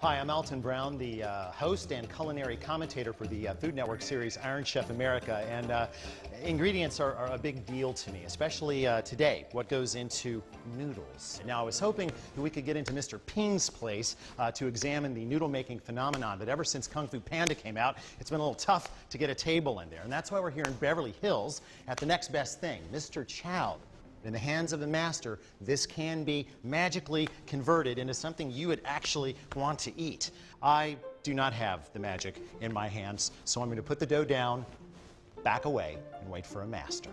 Hi, I'm Alton Brown, the host and culinary commentator for the Food Network series Iron Chef America, and ingredients are a big deal to me, especially today, what goes into noodles. Now, I was hoping that we could get into Mr. Ping's place to examine the noodle-making phenomenon that ever since Kung Fu Panda came out, it's been a little tough to get a table in there, and that's why we're here in Beverly Hills at the next best thing, Mr. Chow. In the hands of the master, this can be magically converted into something you would actually want to eat. I do not have the magic in my hands, so I'm going to put the dough down, back away, and wait for a master.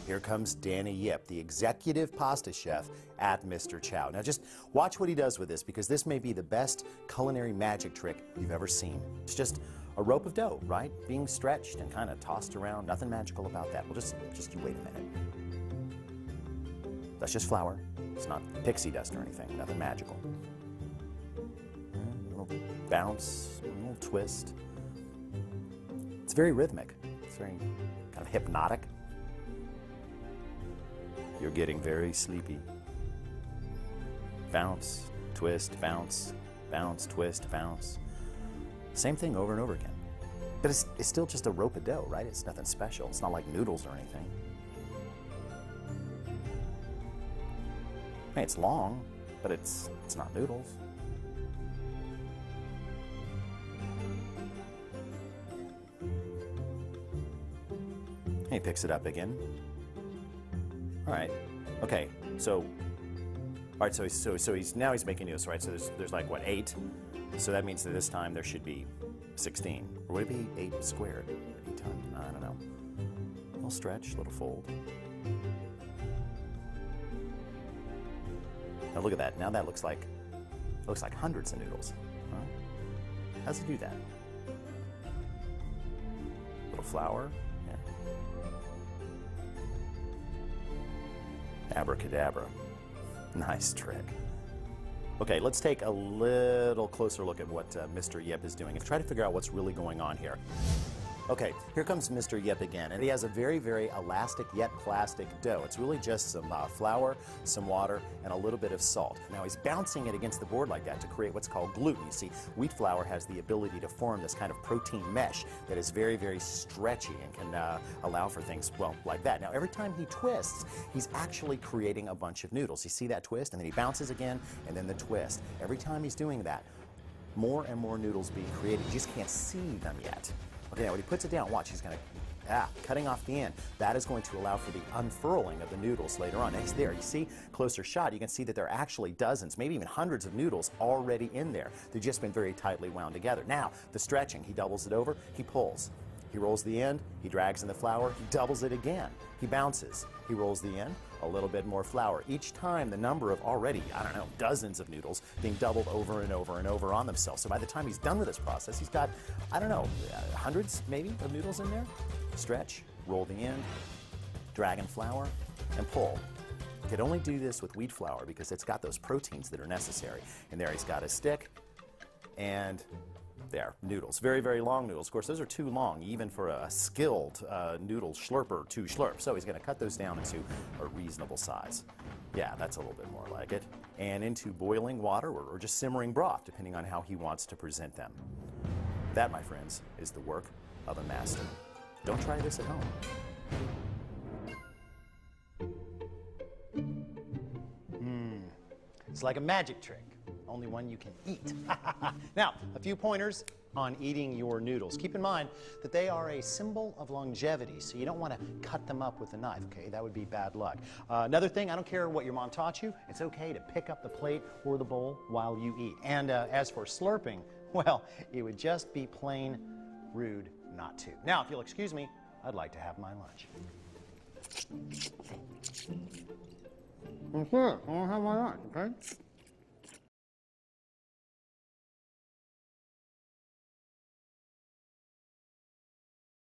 Here comes Danny Yip, the executive pasta chef at Mr. Chow. Now just watch what he does with this, because this may be the best culinary magic trick you've ever seen. It's just a rope of dough, right? Being stretched and kind of tossed around. Nothing magical about that. Well, just you wait a minute. That's just flour. It's not pixie dust or anything, nothing magical. A little bounce, a little twist. It's very rhythmic. It's very kind of hypnotic. You're getting very sleepy. Bounce, twist, bounce, bounce, twist, bounce. Same thing over and over again. But it's still just a rope of dough, right? It's nothing special. It's not like noodles or anything. It's long, but it's not noodles. He picks it up again. All right. Okay. So, all right. So he's now making noodles, right? So there's like what, 8? So that means that this time there should be 16, or would it be 8 squared? 8 times? I don't know. A little stretch, a little fold. Now look at that. Now that looks like hundreds of noodles. Huh? How does it do that? Little flour. Yeah. Abracadabra. Nice trick. Okay, let's take a little closer look at what Mr. Yip is doing and try to figure out what's really going on here. Okay, here comes Mr. Yip again, and he has a very, very elastic yet plastic dough. It's really just some flour, some water, and a little bit of salt. Now he's bouncing it against the board like that to create what's called gluten. You see, wheat flour has the ability to form this kind of protein mesh that is very, very stretchy and can allow for things, well, like that. Now every time he twists, he's actually creating a bunch of noodles. You see that twist, and then he bounces again, and then the twist. Every time he's doing that, more and more noodles being created. You just can't see them yet. Okay, now when he puts it down, watch, he's going to, cutting off the end. That is going to allow for the unfurling of the noodles later on. Next there, you see, closer shot, you can see that there are actually dozens, maybe even hundreds of noodles already in there. They've just been very tightly wound together. Now, the stretching, he doubles it over, he pulls. He rolls the end, he drags in the flour, he doubles it again. He bounces, he rolls the end, a little bit more flour. Each time, the number of already, I don't know, dozens of noodles being doubled over and over and over on themselves. So by the time he's done with this process, he's got, I don't know, hundreds maybe of noodles in there. Stretch, roll the end, drag in flour, and pull. You could only do this with wheat flour because it's got those proteins that are necessary. And there he's got his stick, and there, noodles. Very, very long noodles. Of course, those are too long, even for a skilled noodle slurper to slurp. So he's going to cut those down into a reasonable size. Yeah, that's a little bit more like it. And into boiling water or just simmering broth, depending on how he wants to present them. That, my friends, is the work of a master. Don't try this at home. It's like a magic trick. Only one you can eat. Now, a few pointers on eating your noodles. Keep in mind that they are a symbol of longevity, so you don't want to cut them up with a knife, okay? That would be bad luck. Another thing, I don't care what your mom taught you, it's okay to pick up the plate or the bowl while you eat. And as for slurping, well, it would just be plain rude not to. Now, if you'll excuse me, I'd like to have my lunch. I'll have my lunch, okay?